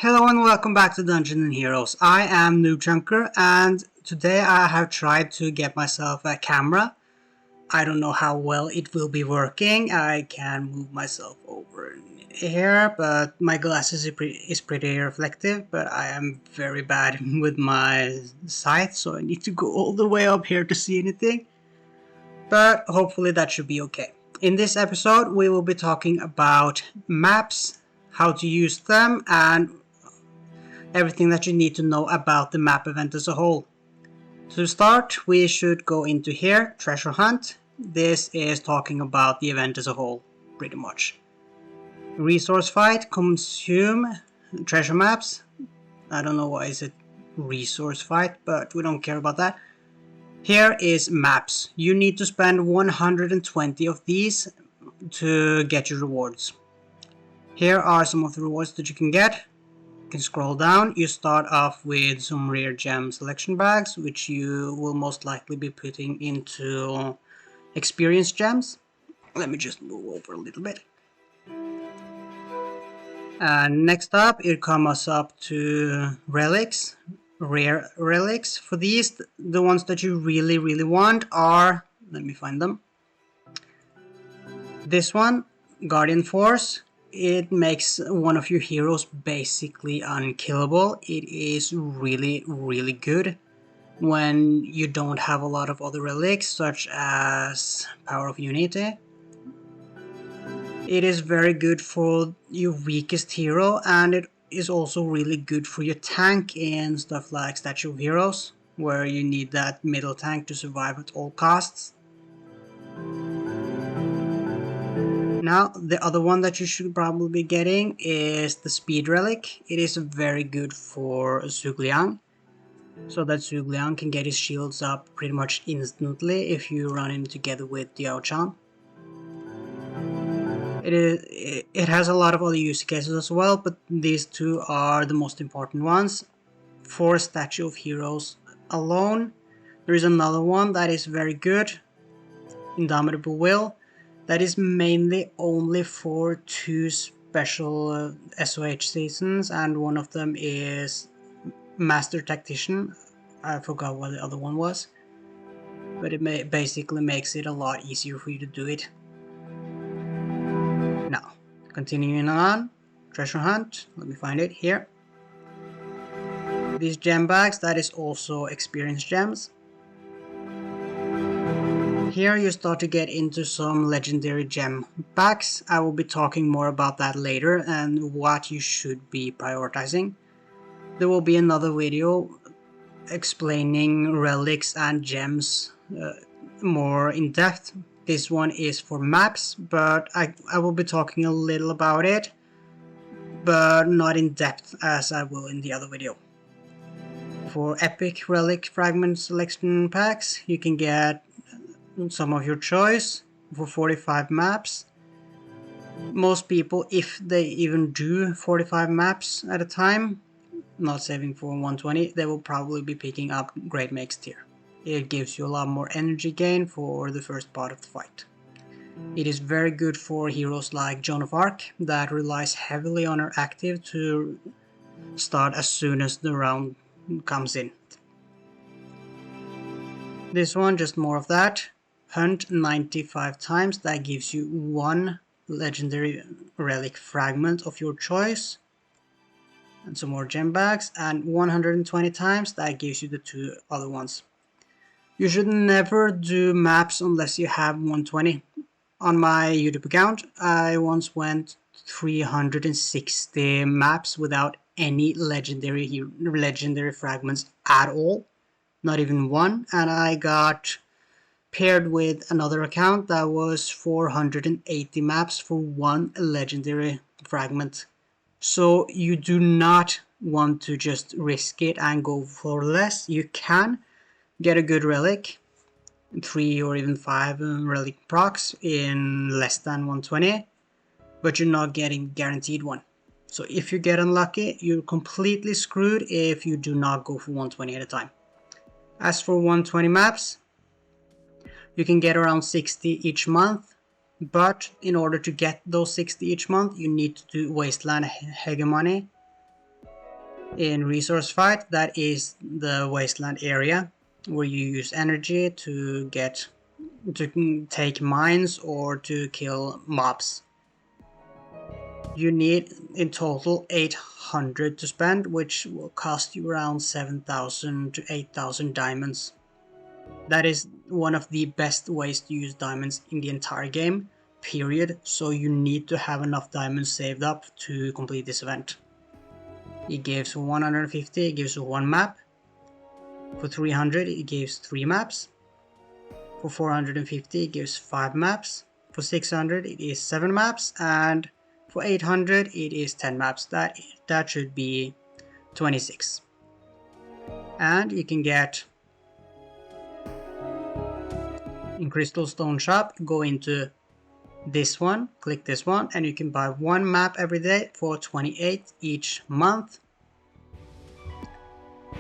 Hello and welcome back to Dungeons and Heroes. I am Noob Chunker and today I have tried to get myself a camera. I don't know how well it will be working. I can move myself over here, but my glasses is pretty reflective, but I am very bad with my sight, so I need to go all the way up here to see anything. But hopefully that should be okay. In this episode we will be talking about maps, how to use them, and everything that you need to know about the map event as a whole. To start, we should go into here, Treasure Hunt. This is talking about the event as a whole, pretty much. Resource Fight, consume treasure maps. I don't know why is it Resource Fight, but we don't care about that. Here is maps. You need to spend 120 of these to get your rewards. Here are some of the rewards that you can get. You can scroll down. You start off with some rare gem selection bags, which you will most likely be putting into experience gems. Let me just move over a little bit. And next up, it comes up to relics, rare relics. For these, the ones that you really want are, let me find them. This one, Guardian Force. It makes one of your heroes basically unkillable. It is really good when you don't have a lot of other relics, such as Power of Unity. It is very good for your weakest hero, and it is also really good for your tank in stuff like Statue of Heroes, where you need that middle tank to survive at all costs. Now, the other one that you should probably be getting is the Speed Relic. It is very good for Zhuge Liang, so that Zhuge Liang can get his shields up pretty much instantly if you run him together with Diao Chan. It has a lot of other use cases as well, but these two are the most important ones. For Statue of Heroes alone, there is another one that is very good, Indomitable Will. That is mainly only for two special SOH seasons, and one of them is Master Tactician. I forgot what the other one was, but it basically makes it a lot easier for you to do it. Now, continuing on, Treasure Hunt, let me find it here. These gem bags, that is also experience gems. Here you start to get into some legendary gem packs. I will be talking more about that later and what you should be prioritizing. There will be another video explaining relics and gems more in depth. This one is for maps, but I will be talking a little about it, but not in depth as I will in the other video. For epic relic fragment selection packs, you can get some of your choice for 45 maps. Most people, if they even do 45 maps at a time, not saving for 120, they will probably be picking up Great Make's Tear. It gives you a lot more energy gain for the first part of the fight. It is very good for heroes like Joan of Arc that relies heavily on her active to start as soon as the round comes in. This one, just more of that. Hunt 95 times, that gives you one legendary relic fragment of your choice and some more gem bags, and 120 times, that gives you the two other ones. You should never do maps unless you have 120. On my YouTube account, I once went 360 maps without any legendary fragments at all, not even one, and I got paired with another account that was 480 maps for one legendary fragment. So you do not want to just risk it and go for less. You can get a good relic, 3 or even 5 relic procs in less than 120, but you're not getting guaranteed one. So if you get unlucky, you're completely screwed if you do not go for 120 at a time. As for 120 maps, you can get around 60 each month, but in order to get those 60 each month, you need to do Wasteland Hegemony. In Resource Fight, that is the wasteland area where you use energy to take mines or to kill mobs. You need in total 800 to spend, which will cost you around 7,000 to 8,000 diamonds. That is one of the best ways to use diamonds in the entire game, period, so you need to have enough diamonds saved up to complete this event. It gives 150, it gives 1 map. For 300 it gives 3 maps. For 450 it gives 5 maps. For 600 it is 7 maps, and for 800 it is 10 maps. That should be 26. And you can get in Crystal Stone Shop, go into this one, click this one, and you can buy 1 map every day for 28 each month.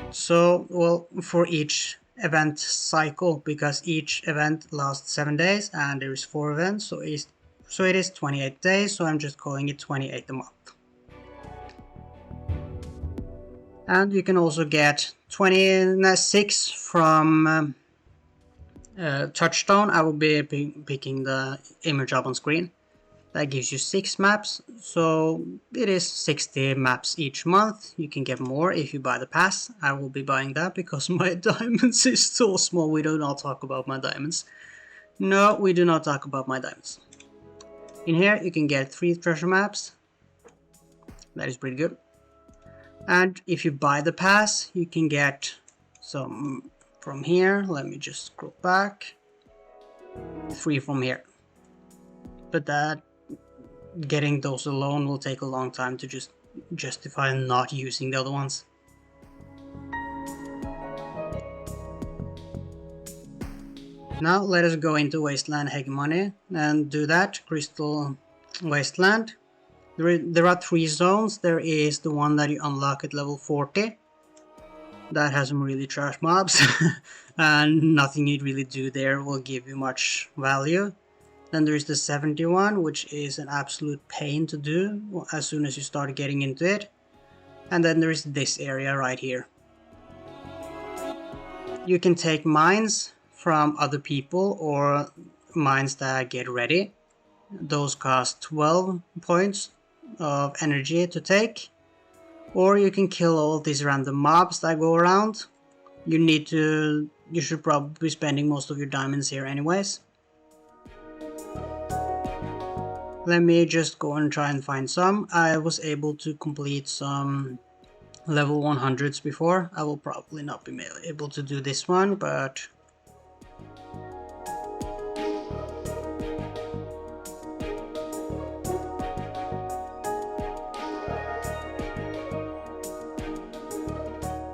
So, well, for each event cycle, because each event lasts 7 days and there is 4 events, so it is 28 days, so I'm just calling it 28 a month. And you can also get 26 from Touchstone. I will be picking the image up on screen. That gives you 6 maps, so it is 60 maps each month. You can get more if you buy the pass. I will be buying that because my diamonds is so small. We do not talk about my diamonds. No, we do not talk about my diamonds. In here you can get 3 treasure maps. That is pretty good. And if you buy the pass, you can get some from here. Let me just scroll back. 3 from here. But getting those alone will take a long time to just justify not using the other ones. Now let us go into Wasteland Hegemony and do that. Crystal Wasteland. There are 3 zones. There is the one that you unlock at level 40. That has some really trash mobs and nothing you really do there will give you much value. Then there is the 71, which is an absolute pain to do as soon as you start getting into it. And then there is this area right here. You can take mines from other people or mines that get ready. Those cost 12 points of energy to take. Or you can kill all these random mobs that go around. You should probably be spending most of your diamonds here anyways. Let me just go and try and find some. I was able to complete some level 100s before. I will probably not be able to do this one, but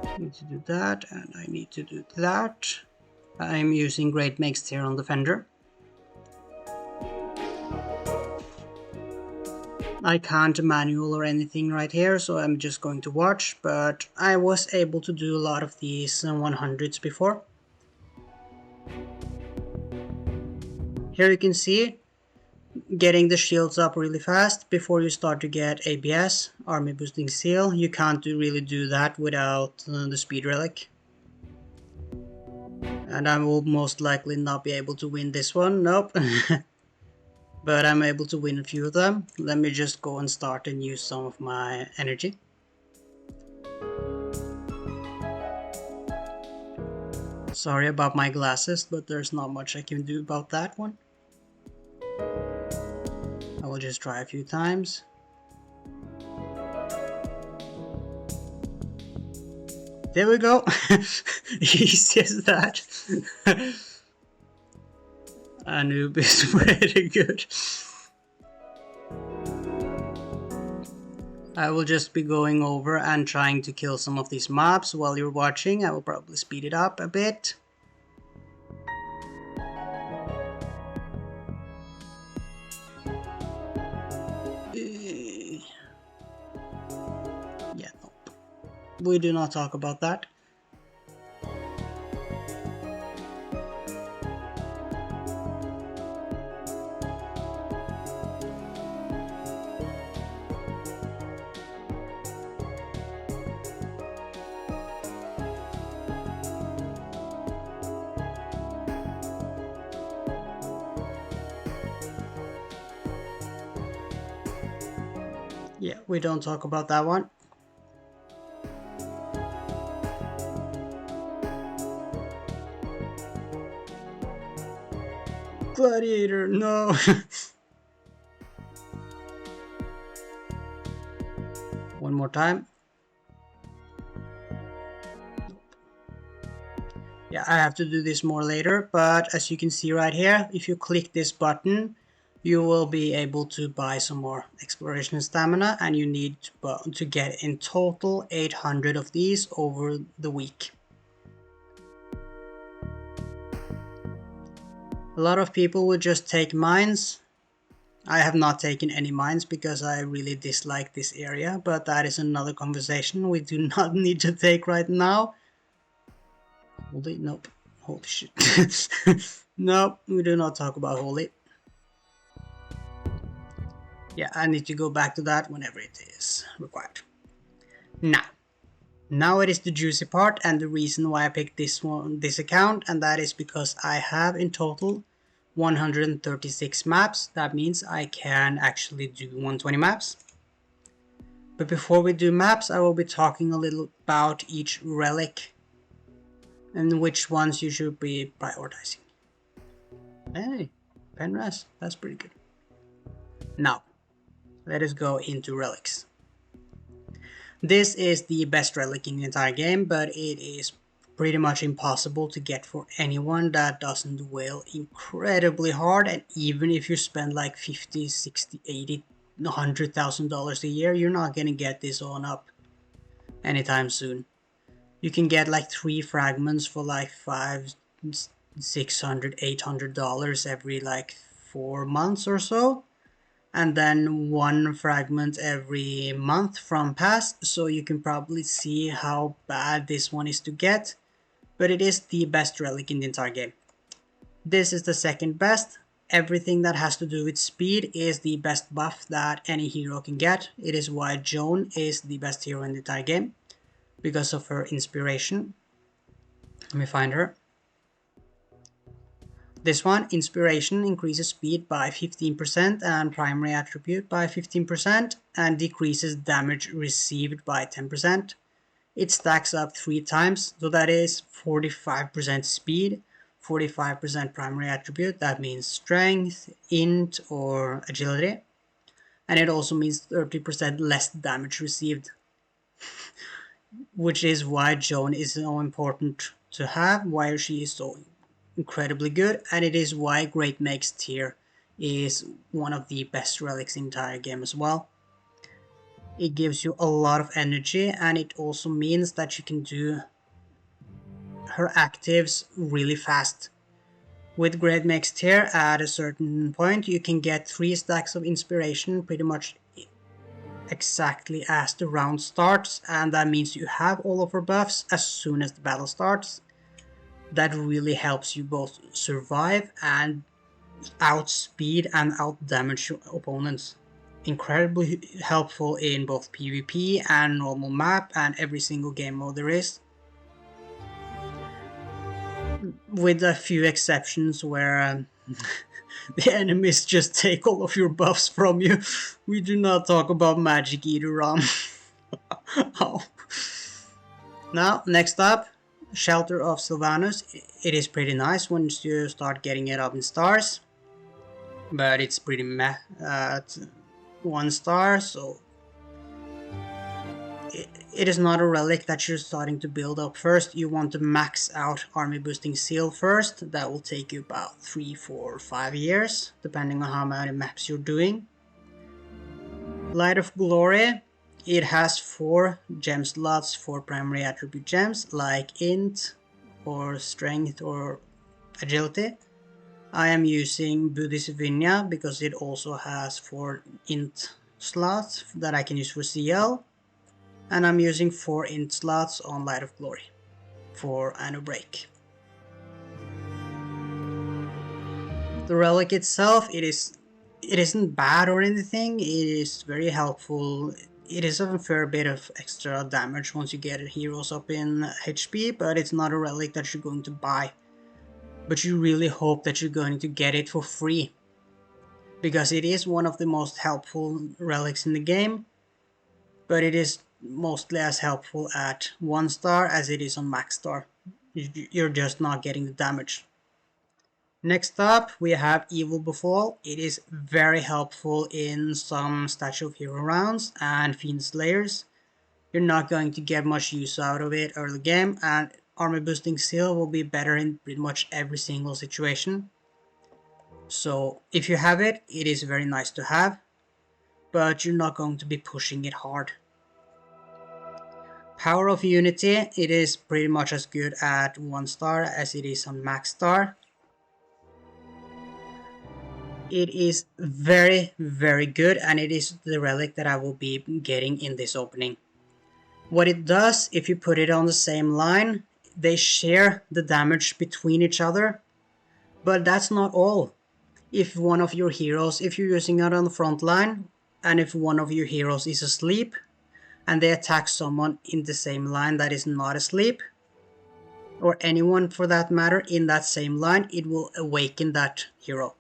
I need to do that, and I need to do that. I'm using Great Mix here on Defender. I can't manual or anything right here, so I'm just going to watch, but I was able to do a lot of these 100s before. Here you can see getting the shields up really fast before you start to get ABS, Army Boosting Seal. You can't really do that without the Speed Relic. And I will most likely not be able to win this one, nope. But I'm able to win a few of them. Let me just go and start and use some of my energy. Sorry about my glasses, but there's not much I can do about that one. I will just try a few times. There we go. Easy as that. Anubis is pretty good. I will just be going over and trying to kill some of these mobs while you're watching. I will probably speed it up a bit. Yeah, nope. We do not talk about that. Yeah, we don't talk about that one. Gladiator, no. One more time. Yeah, I have to do this more later, but as you can see right here, if you click this button, you will be able to buy some more exploration stamina, and you need to get in total 800 of these over the week. A lot of people would just take mines. I have not taken any mines because I really dislike this area, but that is another conversation we do not need to take right now. Holy, nope. Holy shit. Nope, we do not talk about holy. Yeah, I need to go back to that whenever it is required. Now it is the juicy part, and the reason why I picked this account, and that is because I have in total 136 maps. That means I can actually do 120 maps. But before we do maps, I will be talking a little about each relic and which ones you should be prioritizing. Hey, Penras, that's pretty good. Now, let us go into relics. This is the best relic in the entire game, but it is pretty much impossible to get for anyone that doesn't whale incredibly hard, and even if you spend like 50, 60, 80, $100,000 a year, you're not gonna get this on up anytime soon. You can get like 3 fragments for like $500, $600, $800 every like 4 months or so, and then 1 fragment every month from past, so you can probably see how bad this one is to get, but it is the best relic in the entire game. This is the second best. Everything that has to do with speed is the best buff that any hero can get. It is why Joan is the best hero in the entire game, because of her inspiration. Let me find her. This one, inspiration, increases speed by 15% and primary attribute by 15% and decreases damage received by 10%. It stacks up 3 times, so that is 45% speed, 45% primary attribute, that means strength, int, or agility, and it also means 30% less damage received, which is why Joan is so important to have, why she is so incredibly good, and it is why Great Mage's Tear is one of the best relics in the entire game as well. It gives you a lot of energy, and it also means that you can do her actives really fast. With Great Mage's Tear, at a certain point, you can get 3 stacks of inspiration pretty much exactly as the round starts, and that means you have all of her buffs as soon as the battle starts. That really helps you both survive and outspeed and outdamage your opponents. Incredibly helpful in both PvP and normal map and every single game mode there is. With a few exceptions where the enemies just take all of your buffs from you. We do not talk about Magic Eater Rom. Oh. Now, next up, Shelter of Sylvanus. It is pretty nice once you start getting it up in stars, but it's pretty meh at 1 star, so it is not a relic that you're starting to build up first. You want to max out Army Boosting Seal first. That will take you about 3, 4, 5 years, depending on how many maps you're doing. Light of Glory. It has 4 gem slots for primary attribute gems, like int, or strength, or agility. I am using Bodhisattva because it also has 4 int slots that I can use for CL, and I'm using 4 int slots on Light of Glory for Anno Break. The relic itself, it isn't bad or anything. It is very helpful. It is a fair bit of extra damage once you get heroes up in HP, but it's not a relic that you're going to buy. But you really hope that you're going to get it for free, because it is one of the most helpful relics in the game. but it is mostly as helpful at 1 star as it is on max star. You're just not getting the damage. Next up, we have Evil Befall. It is very helpful in some Statue of Hero rounds and Fiend Slayers. You're not going to get much use out of it early game, and armor boosting seal will be better in pretty much every single situation. So if you have it, it is very nice to have, but you're not going to be pushing it hard. Power of Unity, it is pretty much as good at 1 star as it is on max star. It is very good, and it is the relic that I will be getting in this opening. What it does, if you put it on the same line, they share the damage between each other, but that's not all. If one of your heroes, if you're using it on the front line, and if one of your heroes is asleep, and they attack someone in the same line that is not asleep, or anyone for that matter in that same line, it will awaken that hero.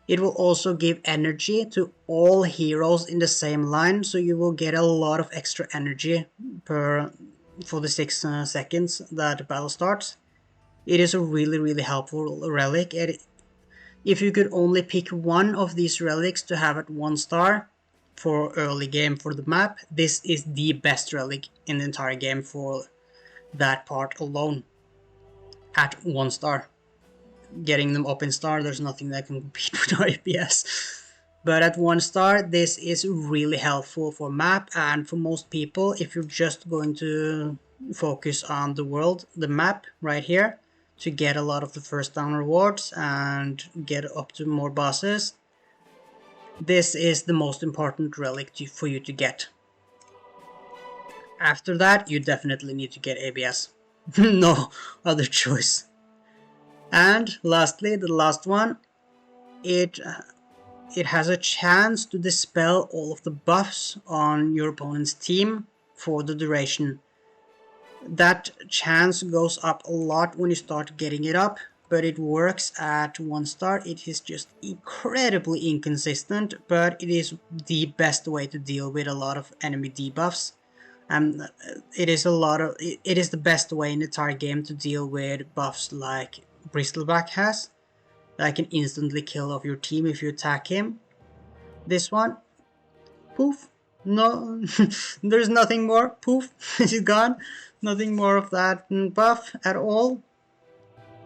It will also give energy to all heroes in the same line, so you will get a lot of extra energy for the 6 seconds that the battle starts. It is a really helpful relic. If you could only pick one of these relics to have at 1 star for early game for the map, this is the best relic in the entire game for that part alone at 1 star. Getting them up in star, there's nothing that can compete with RPS. But at 1 star, this is really helpful for map, and for most people, if you're just going to focus on the world, the map right here, to get a lot of the first down rewards and get up to more bosses, this is the most important relic for you to get. After that, you definitely need to get ABS. No other choice. And lastly, the last one, it has a chance to dispel all of the buffs on your opponent's team for the duration. That chance goes up a lot when you start getting it up, but it works at 1 star. It is just incredibly inconsistent, but it is the best way to deal with a lot of enemy debuffs. It is the best way in the entire game to deal with buffs like Bristleback has, that can instantly kill off your team if you attack him. This one, poof, no, there's nothing more, poof, it's gone, nothing more of that buff at all.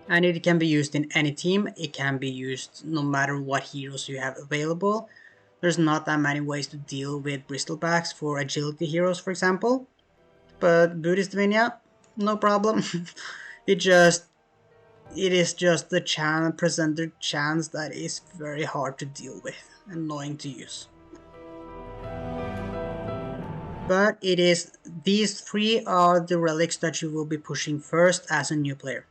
And it can be used in any team, it can be used no matter what heroes you have available. There's not that many ways to deal with Bristlebacks for agility heroes, for example, but Buddhist Vinya, no problem. It is just the presented chance that is very hard to deal with, annoying to use. But these 3 are the relics that you will be pushing first as a new player.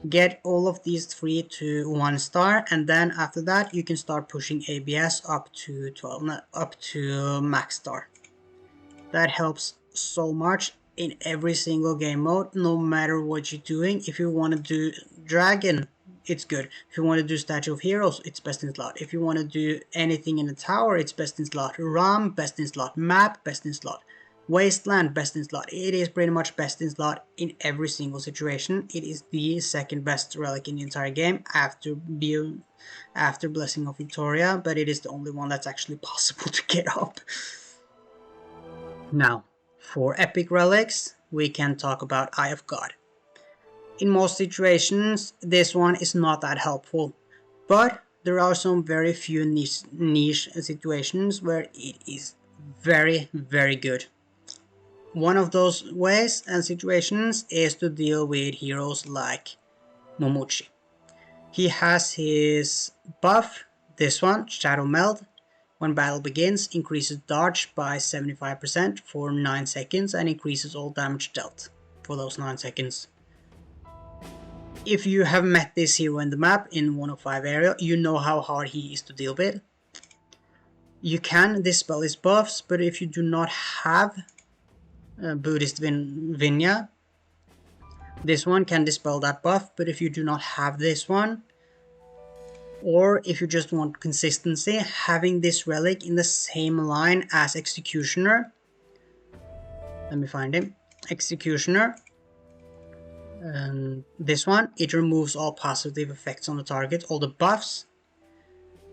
Get all of these 3 to 1 star, and then after that you can start pushing ABS up to max star. That helps so much in every single game mode, no matter what you're doing. If you want to do Dragon, it's good. If you want to do Statue of Heroes, it's best in slot. If you want to do anything in the tower, it's best in slot. ROM, best in slot. Map, best in slot. Wasteland, best in slot. It is pretty much best in slot in every single situation. It is the second best relic in the entire game after Blessing of Victoria, but it is the only one that's actually possible to get up. Now, for epic relics, we can talk about Eye of God. In most situations, this one is not that helpful, but there are some very few niche situations where it is very good. One of those ways and situations is to deal with heroes like Momochi. He has his buff, this one, Shadow Meld. When battle begins, increases dodge by 75% for 9 seconds and increases all damage dealt for those 9 seconds. If you have met this hero in the map in 105 area, you know how hard he is to deal with. You can dispel his buffs, but if you do not have Buddhist Vinya, this one can dispel that buff, but if you do not have this one, or if you just want consistency, having this relic in the same line as Executioner Let me find him. Executioner. And this one, it removes all positive effects on the target, all the buffs.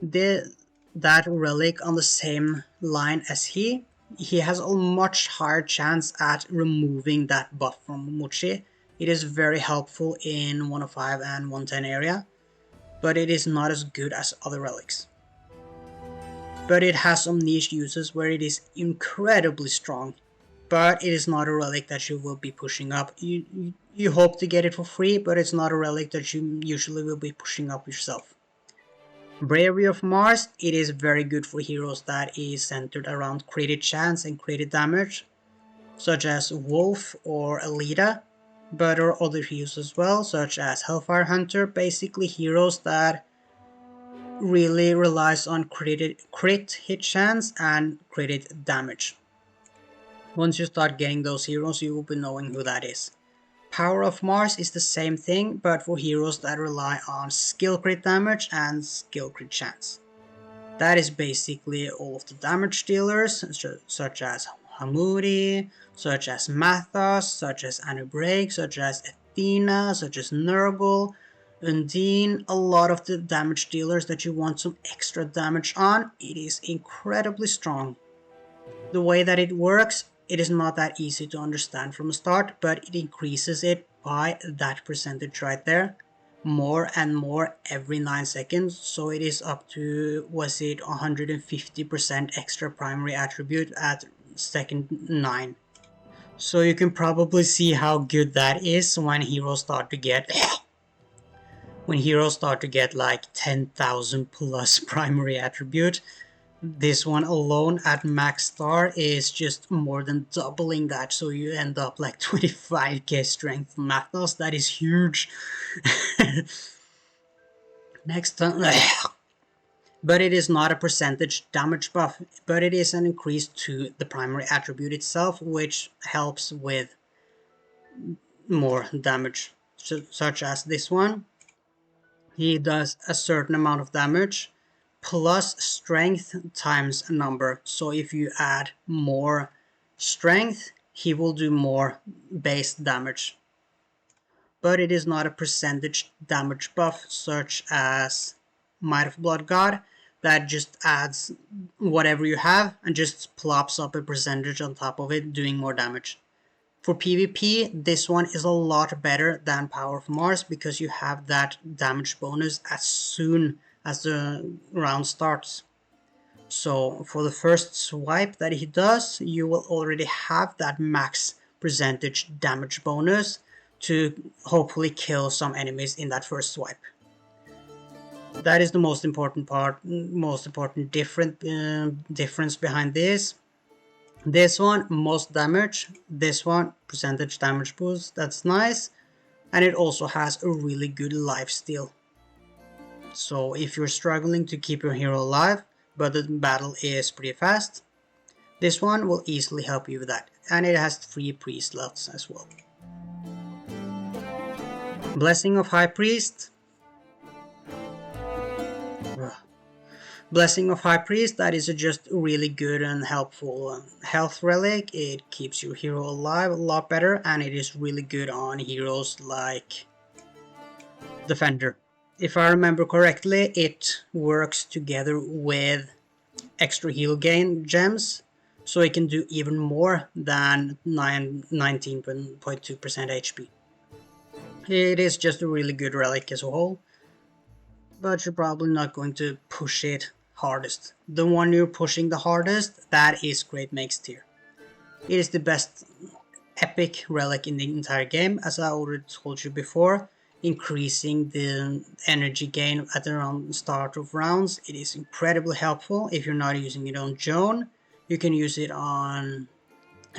That relic on the same line as he has a much higher chance at removing that buff from Momochi. It is very helpful in 105 and 110 area, but it is not as good as other relics. But it has some niche uses where it is incredibly strong, but it is not a relic that you will be pushing up. You hope to get it for free, but it's not a relic that you usually will be pushing up yourself. Bravery of Mars, it is very good for heroes that is centered around crit chance and crit damage, such as Wolf or Alita, but there are other heroes as well, such as Hellfire Hunter, basically heroes that really relies on crit hit chance and crit damage. Once you start getting those heroes, you will be knowing who that is. Power of Mars is the same thing, but for heroes that rely on skill crit damage and skill crit chance. That is basically all of the damage dealers, such as Hamudi, such as Mathos, such as Anubrake, such as Athena, such as Nurgle, Undine, a lot of the damage dealers that you want some extra damage on. It is incredibly strong. The way that it works, it is not that easy to understand from the start, but it increases it by that percentage right there, more and more every 9 seconds, so it is up to, was it 150% extra primary attribute at second 9. So you can probably see how good that is when heroes start to get like 10,000 plus primary attribute. This one alone at max star is just more than doubling that, so you end up like 25k strength Mathos. That is huge. Next time, but it is not a percentage damage buff, but it is an increase to the primary attribute itself, which helps with more damage, such as this one. He does a certain amount of damage plus strength times a number. So if you add more strength, he will do more base damage. But it is not a percentage damage buff such as Might of Blood God that just adds whatever you have and just plops up a percentage on top of it, doing more damage. For PvP, this one is a lot better than Power of Mars because you have that damage bonus as soon as the round starts. So for the first swipe that he does, you will already have that max percentage damage bonus to hopefully kill some enemies in that first swipe. That is the most important part, difference behind this. This one, most damage. This one, percentage damage boost. That's nice. And it also has a really good lifesteal. So if you're struggling to keep your hero alive, but the battle is pretty fast, this one will easily help you with that. And it has 3 priest slots as well. Blessing of High Priest. Blessing of High Priest, that is just really good and helpful health relic. It keeps your hero alive a lot better, and it is really good on heroes like Defender. If I remember correctly, it works together with extra heal gain gems, so it can do even more than 19.2% HP. It is just a really good relic as a whole, but you're probably not going to push it hardest. The one you're pushing the hardest, that is Great Mage's Tear. It is the best epic relic in the entire game, as I already told you before, increasing the energy gain at the start of rounds. It is incredibly helpful if you're not using it on Joan. You can use it on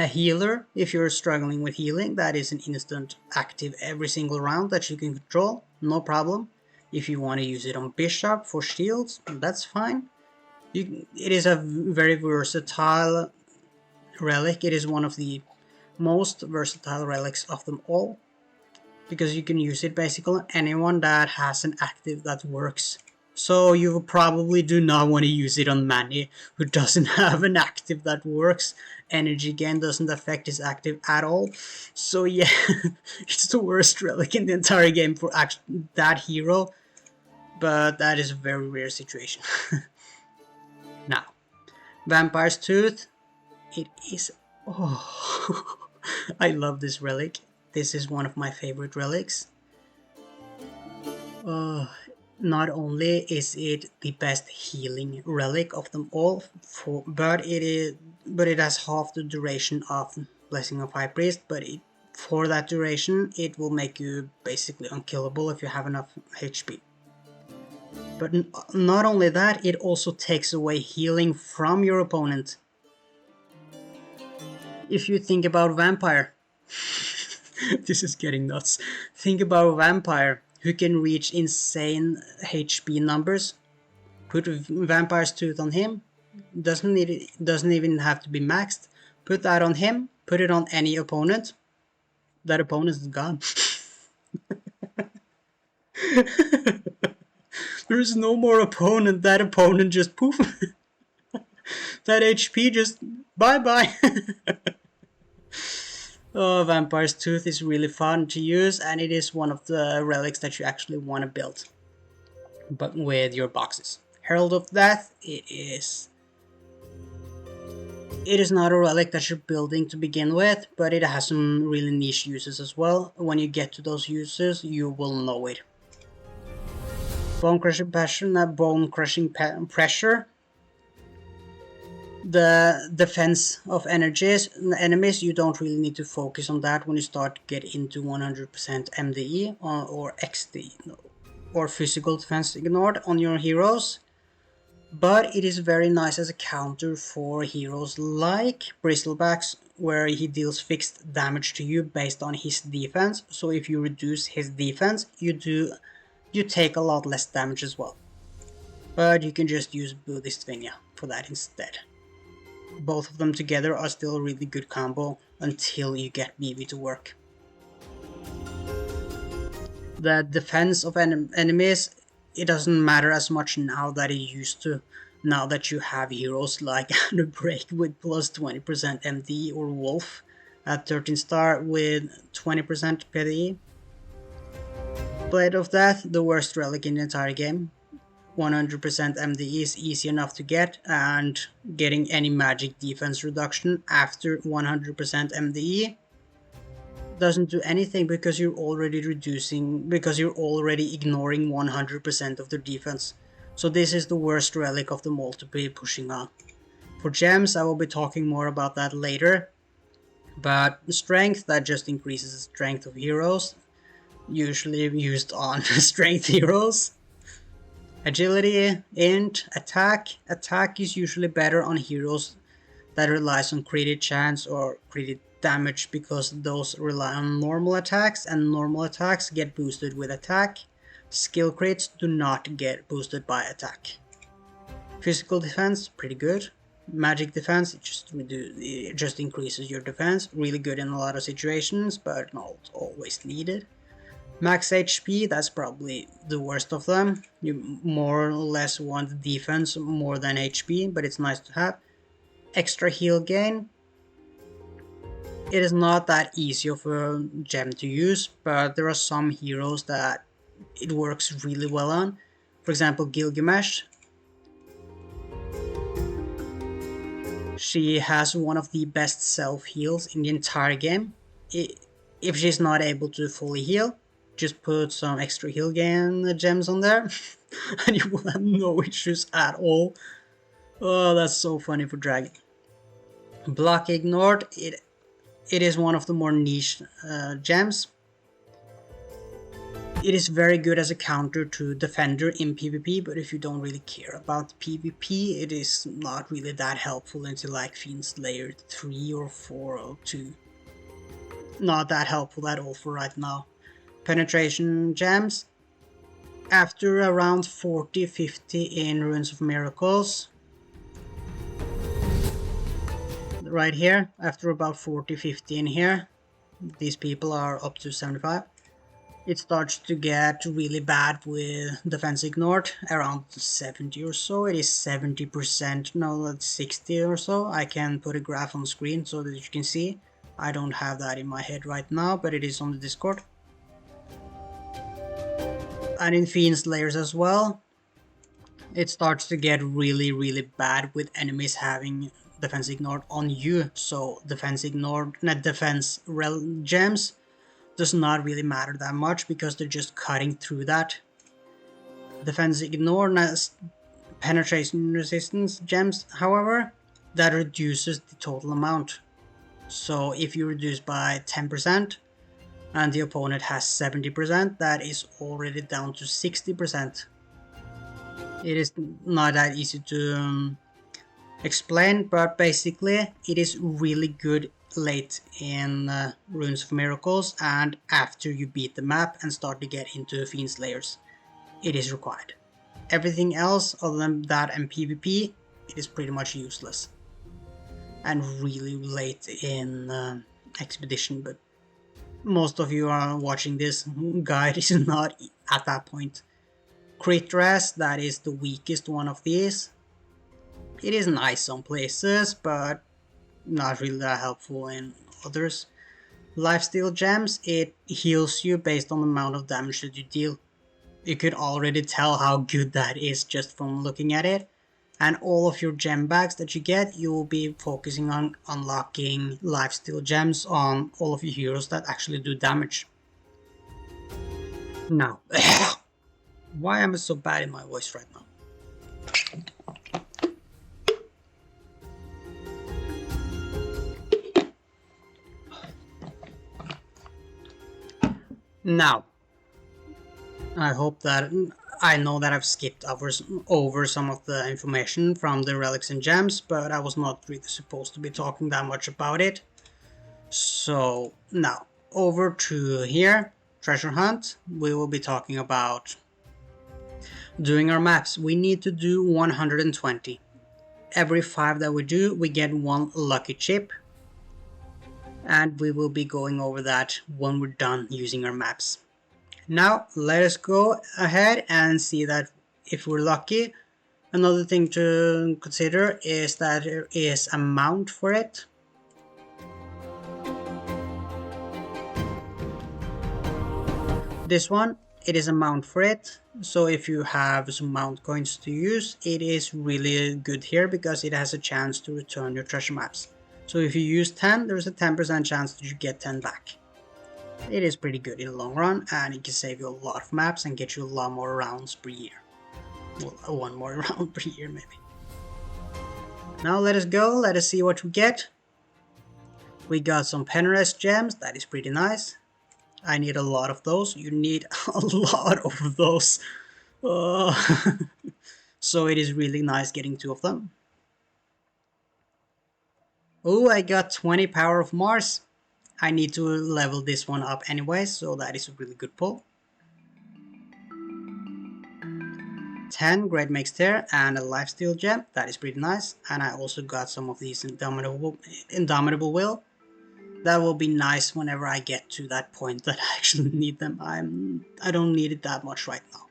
a healer if you're struggling with healing. That is an instant active every single round that you can control, no problem. If you want to use it on Bishop for shields, that's fine. It is a very versatile relic. It is one of the most versatile relics of them all, because you can use it basically on anyone that has an active that works So you probably do not want to use it on Manny, who doesn't have an active that works. Energy gain doesn't affect his active at all. So yeah, it's the worst relic in the entire game for that hero. But that is a very rare situation. Now, Vampire's Tooth. It is... Oh, I love this relic. This is one of my favorite relics. Not only is it the best healing relic of them all, but it has half the duration of Blessing of High Priest. But for that duration, it will make you basically unkillable if you have enough HP. But not only that, it also takes away healing from your opponent. If you think about Vampire, this is getting nuts. Think about Vampire, who can reach insane HP numbers. Put Vampire's Tooth on him. Doesn't even have to be maxed. Put that on him. Put it on any opponent. That opponent is gone. There is no more opponent. That opponent just poof. That HP just bye-bye. Oh, Vampire's Tooth is really fun to use, and it is one of the relics that you actually want to build, but with your boxes. Herald of Death, it is not a relic that you're building to begin with, but it has some really niche uses as well. When you get to those uses, you will know it. Bone Crushing Pressure. The defense of enemies, you don't really need to focus on that when you start to get into 100% MDE or XD or physical defense ignored on your heroes. But it is very nice as a counter for heroes like Bristlebacks, where he deals fixed damage to you based on his defense. So if you reduce his defense, you take a lot less damage as well. But you can just use Buddhist Vinja for that instead. Both of them together are still a really good combo until you get Vivi to work. The defense of enemies, it doesn't matter as much now that it used to, now that you have heroes like Break with plus 20% MD or Wolf at 13 star with 20% PDE. Blade of Death, the worst relic in the entire game. 100% MDE is easy enough to get, and getting any magic defense reduction after 100% MDE doesn't do anything because you're already ignoring 100% of their defense. So this is the worst relic of them all to be pushing on. For gems, I will be talking more about that later, but strength, that just increases the strength of heroes, usually used on strength heroes. Agility, int, attack. Attack is usually better on heroes that relies on crit chance or crit damage, because those rely on normal attacks, and normal attacks get boosted with attack. Skill crits do not get boosted by attack. Physical defense, pretty good. Magic defense, it just increases your defense. Really good in a lot of situations, but not always needed. Max HP, that's probably the worst of them. You more or less want defense more than HP, but it's nice to have. Extra heal gain. It is not that easy of a gem to use, but there are some heroes that it works really well on. For example, Gilgamesh. She has one of the best self-heals in the entire game. If she's not able to fully heal, just put some extra heal gain gems on there and you will have no issues at all. Oh, that's so funny for Dragon. Block Ignored, it is one of the more niche gems. It is very good as a counter to Defender in PvP, but if you don't really care about PvP, it is not really that helpful until like Fiend Slayer 3 or 4 or 2. Not that helpful at all for right now. Penetration gems. After around 40-50 in Runes of Miracles, right here, after about 40-50 in here, these people are up to 75. it starts to get really bad with defense ignored, around 70 or so. It is 70%, no, that's 60 or so. I can put a graph on screen so that you can see. I don't have that in my head right now, but it is on the Discord. And in Fiend's Layers as well, it starts to get really bad with enemies having defense ignored on you. So defense ignored, not defense gems does not really matter that much because they're just cutting through that. Defense ignored penetration resistance gems, however, that reduces the total amount. So if you reduce by 10% and the opponent has 70%, that is already down to 60%. It is not that easy to explain, but basically it is really good late in Runes of Miracles and after you beat the map and start to get into Fiend's Layers. It is required. Everything else other than that and PvP, it is pretty much useless. And really late in Expedition, but most of you are watching this guide is not at that point. Crit Dress, that is the weakest one of these. It is nice some places, but not really that helpful in others. Lifesteal Gems, it heals you based on the amount of damage that you deal. You could already tell how good that is just from looking at it. And all of your gem bags that you get, you will be focusing on unlocking lifesteal gems on all of your heroes that actually do damage. Now, why am I so bad in my voice right now? Now, I hope that I know that I've skipped over some of the information from the relics and gems, but I was not really supposed to be talking that much about it. So now, over to here, treasure hunt, we will be talking about doing our maps. We need to do 120. Every 5 that we do, we get 1 lucky chip. And we will be going over that when we're done using our maps. Now, let us go ahead and see that if we're lucky. Another thing to consider is that there is a mount for it. This one, it is a mount for it. So if you have some mount coins to use, it is really good here because it has a chance to return your treasure maps. So if you use 10, there's a 10% chance that you get 10 back. It is pretty good in the long run, and it can save you a lot of maps and get you a lot more rounds per year. Well, 1 more round per year maybe. Now let us go, let us see what we get. We got some Penrest gems, that is pretty nice. I need a lot of those, you need a lot of those. So it is really nice getting 2 of them. Oh, I got 20 Power of Mars. I need to level this one up anyway, so that is a really good pull. 10 Great Makes Tear and a Lifesteal Gem, that is pretty nice. And I also got some of these Indomitable Will. That will be nice whenever I get to that point that I actually need them. I don't need it that much right now.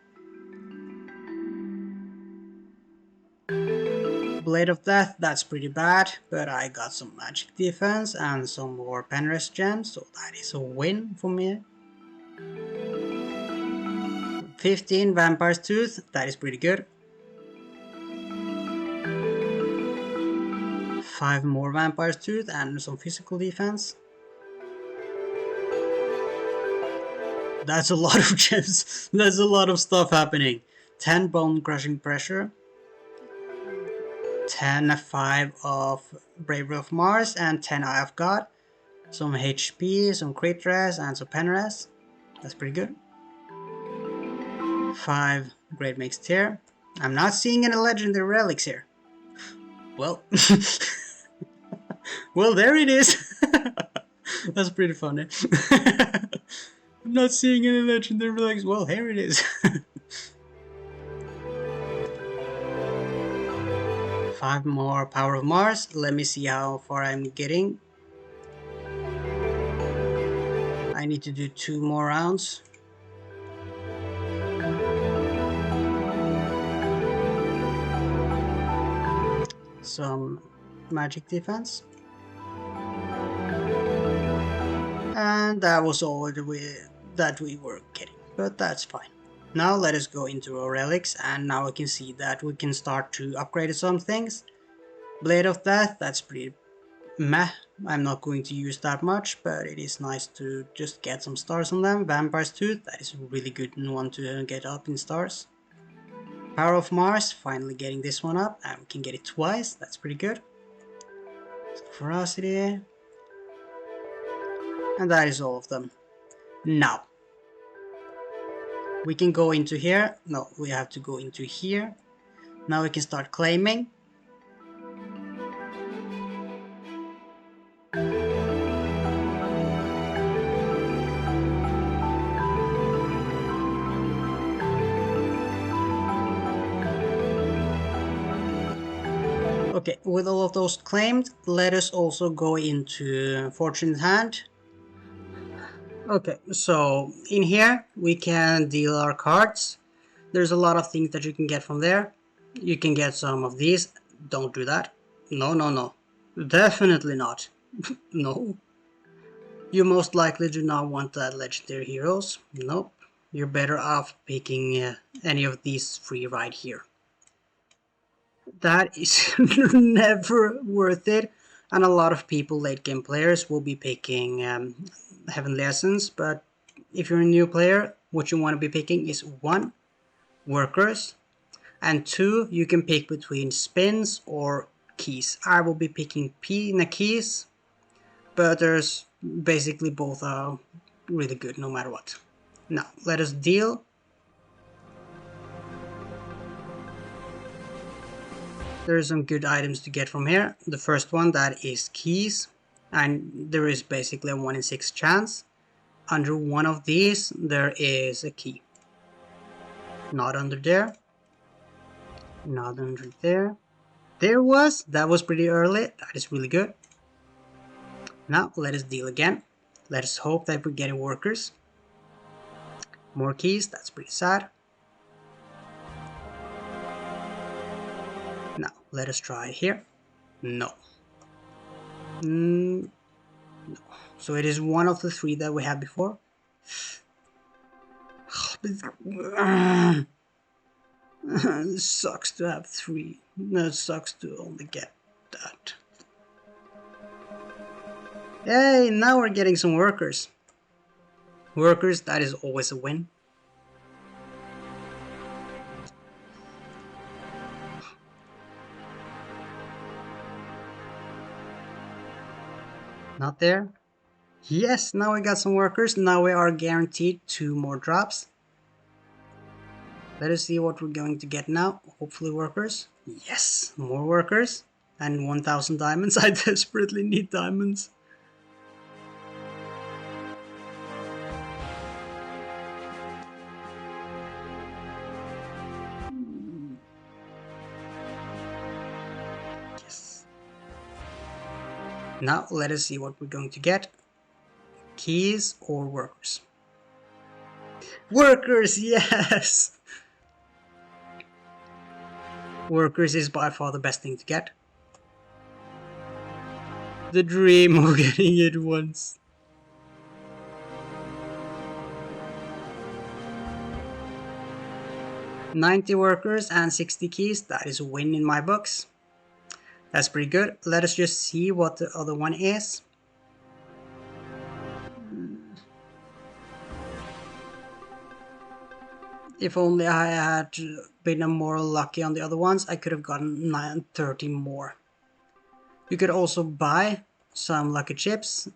Blade of Death, that's pretty bad, but I got some magic defense and some more Penrest gems, so that is a win for me. 15 Vampire's Tooth, that is pretty good. 5 more Vampire's Tooth and some physical defense. That's a lot of gems, that's a lot of stuff happening. 10 Bone Crushing Pressure. 10 5 of Bravery of Mars and 10 Eye of God. Some HP, some Crit Dress and some Penrest. That's pretty good. 5 Great Makes Tear. I'm not seeing any legendary relics here. Well, well, there it is. That's pretty funny. I'm not seeing any legendary relics. Well, here it is. 5 more Power of Mars. Let me see how far I'm getting. I need to do 2 more rounds. some magic defense. And that was all that we were getting, but that's fine. Now let us go into our relics, and now we can see that we can start to upgrade some things. Blade of Death, that's pretty meh. I'm not going to use that much, but it is nice to just get some stars on them. Vampire's Tooth, that is a really good one to get up in stars. Power of Mars, finally getting this one up, and we can get it twice, that's pretty good. Ferocity. And that is all of them. Now, we can go into here. No, we have to go into here. Now we can start claiming. Okay, with all of those claimed, let us also go into Fortune's Hand. Okay, so in here we can deal our cards. There's a lot of things that you can get from there. You can get some of these. Don't do that. No, no, no. Definitely not. No. You most likely do not want that legendary heroes. Nope. You're better off picking any of these three right here. That is never worth it, and a lot of people, late game players, will be picking Heavenly Essence, but if you're a new player, what you want to be picking is 1. Workers, and 2, you can pick between spins or keys. I will be picking keys, but there's basically both are really good no matter what. Now let us deal. There are some good items to get from here. The first one, that is keys, and there is basically a 1 in 6 chance. Under one of these there is a key. Not under there. Not under there. That was pretty early. That is really good. Now let us deal again. Let us hope that we're getting workers. More keys, that's pretty sad. Now let us try here. No. No. So it is one of the 3 that we had before. It sucks to have 3. No, it sucks to only get that. Hey, now we're getting some workers. Workers, that is always a win. Not there. Yes, now we got some workers. Now we are guaranteed 2 more drops. Let us see what we're going to get now. Hopefully workers. Yes, more workers. And 1000 diamonds. I desperately need diamonds. Yes. Now let us see what we're going to get. Keys or workers? Workers, yes! Workers is by far the best thing to get. The dream of getting it once. $90 workers and 60 keys, that is a win in my books. That's pretty good. Let us just see what the other one is. If only I had been more lucky on the other ones, I could have gotten 30 more. You could also buy some lucky chips.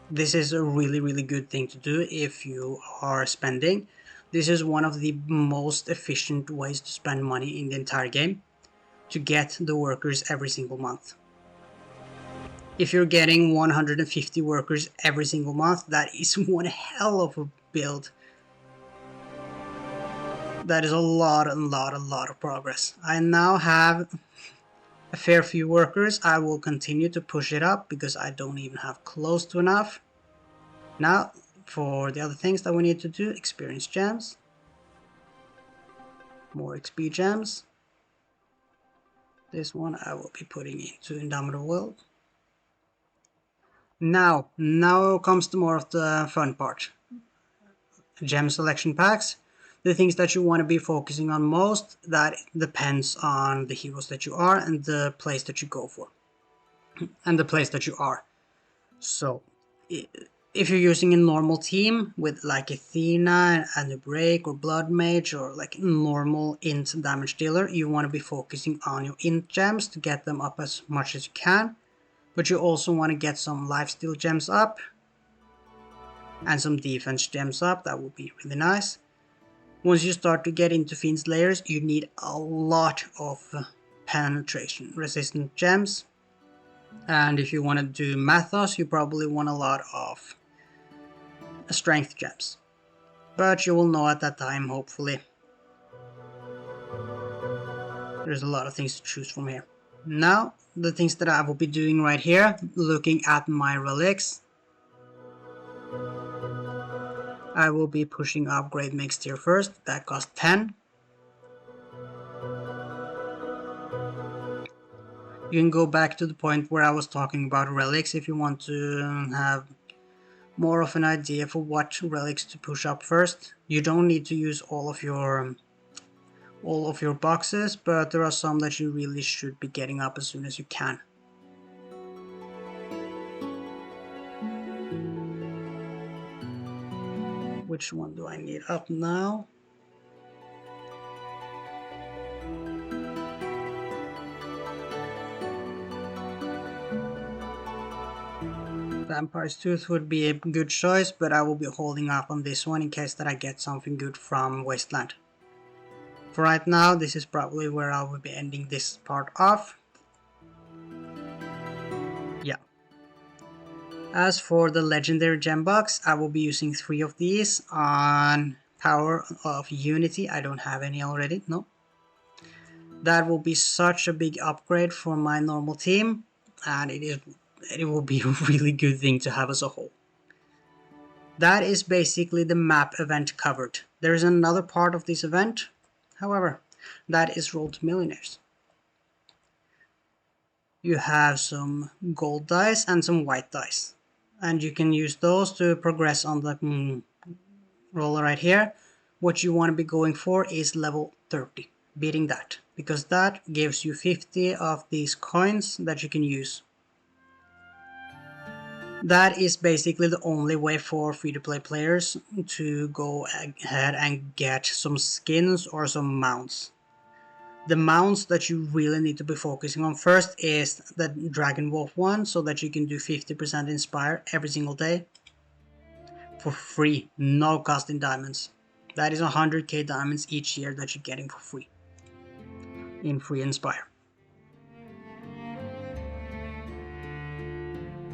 This is a really good thing to do if you are spending. This is one of the most efficient ways to spend money in the entire game, to get the workers every single month. If you're getting 150 workers every single month, that is one hell of a build. That is a lot of progress. I now have a fair few workers. I will continue to push it up because I don't even have close to enough. Now, for the other things that we need to do, experience gems. More XP gems. This one I will be putting into Indomitable Will. Now comes the more of the fun part. Gem selection packs. The things that you want to be focusing on most, that depends on the heroes that you are and the place that you go for. And the place that you are. So, if you're using a normal team with like Athena and a Break or Blood Mage or like normal int damage dealer, you want to be focusing on your int gems to get them up as much as you can. But you also want to get some lifesteal gems up and some defense gems up. That would be really nice. Once you start to get into Fiend's layers, you need a lot of penetration resistant gems. And if you want to do Mathos, you probably want a lot of strength gems. But you will know at that time, hopefully. There's a lot of things to choose from here. Now, the things that I will be doing right here, looking at my relics. I will be pushing upgrade mix tier first, that costs 10. You can go back to the point where I was talking about relics if you want to have more of an idea for what relics to push up first. You don't need to use all of your boxes, but there are some that you really should be getting up as soon as you can. Which one do I need up now? Vampire's Tooth would be a good choice, but I will be holding up on this one in case that I get something good from Wasteland. For right now, this is probably where I will be ending this part off. Yeah. As for the legendary gem box, I will be using 3 of these on Power of Unity. I don't have any already, no. That will be such a big upgrade for my normal team, and it will be a really good thing to have as a whole. That is basically the map event covered. There is another part of this event, however, that is Road to Millionaires. You have some gold dice and some white dice, and you can use those to progress on the roller right here. What you want to be going for is level 30, beating that, because that gives you 50 of these coins that you can use. That is basically the only way for free-to-play players to go ahead and get some skins or some mounts. The mounts that you really need to be focusing on first is the Dragon Wolf one, so that you can do 50% Inspire every single day for free, no cost in diamonds. That is 100k diamonds each year that you're getting for free in free Inspire.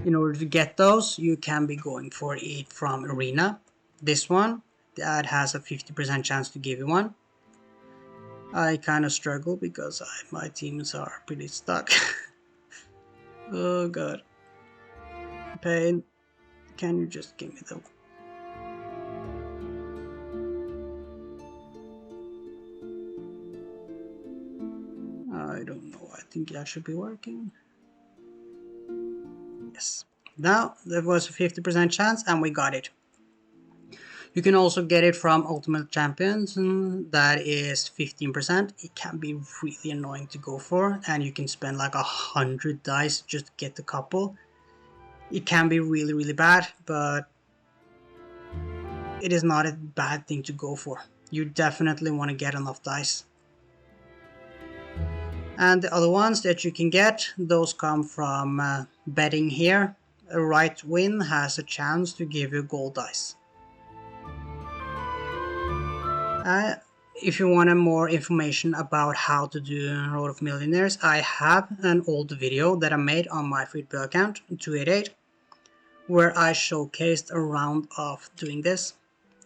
In order to get those, you can be going for it from Arena. This one, that has a 50% chance to give you one. I kind of struggle because my teams are pretty stuck. Oh god. Pain, can you just give me the... I don't know, I think that should be working. Yes. Now, there was a 50% chance and we got it. You can also get it from Ultimate Champions, that is 15%. It can be really annoying to go for, and you can spend like 100 dice just to get the couple. It can be really bad, but it is not a bad thing to go for. You definitely want to get enough dice. And the other ones that you can get, those come from betting here. A right win has a chance to give you gold dice. If you want more information about how to do Road of Millionaires, I have an old video that I made on my free-to-play account, 288, where I showcased a round of doing this.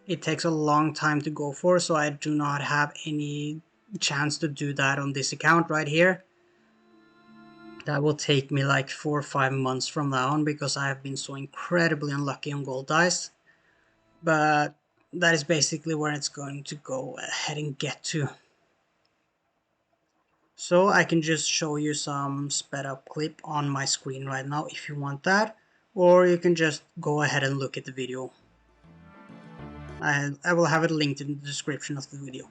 It takes a long time to go for, so I do not have any chance to do that on this account right here. That will take me like 4 or 5 months from now on, because I have been so incredibly unlucky on gold dice. But that is basically where it's going to go ahead and get to. So I can just show you some sped up clip on my screen right now if you want that, or you can just go ahead and look at the video. I will have it linked in the description of the video.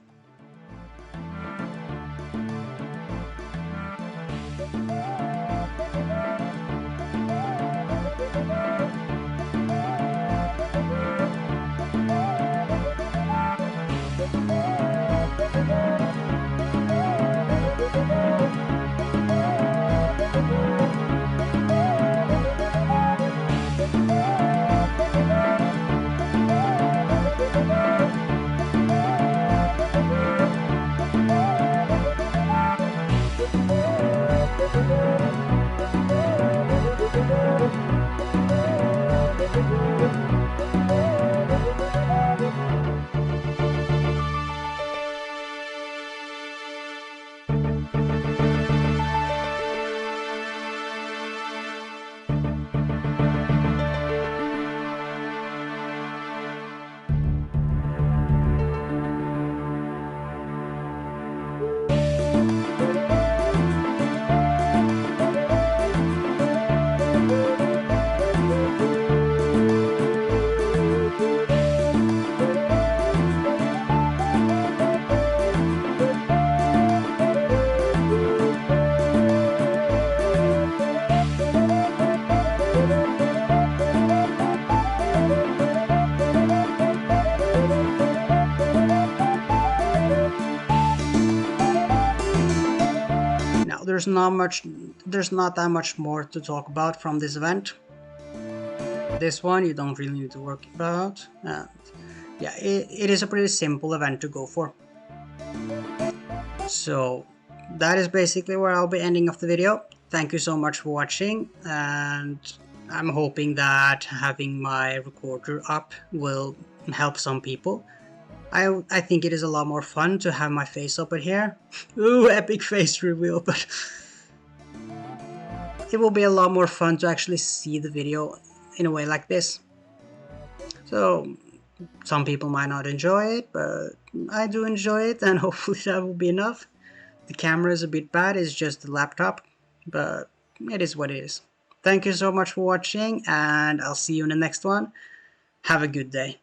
There's not that much more to talk about from this event. This one you don't really need to worry about, and yeah, it is a pretty simple event to go for. So that is basically where I'll be ending off the video. Thank you so much for watching, and I'm hoping that having my recorder up will help some people. I think it is a lot more fun to have my face up in here. Ooh, epic face reveal, but it will be a lot more fun to actually see the video in a way like this. So some people might not enjoy it, but I do enjoy it, and hopefully that will be enough. The camera is a bit bad, it's just the laptop, but it is what it is. Thank you so much for watching, and I'll see you in the next one. Have a good day.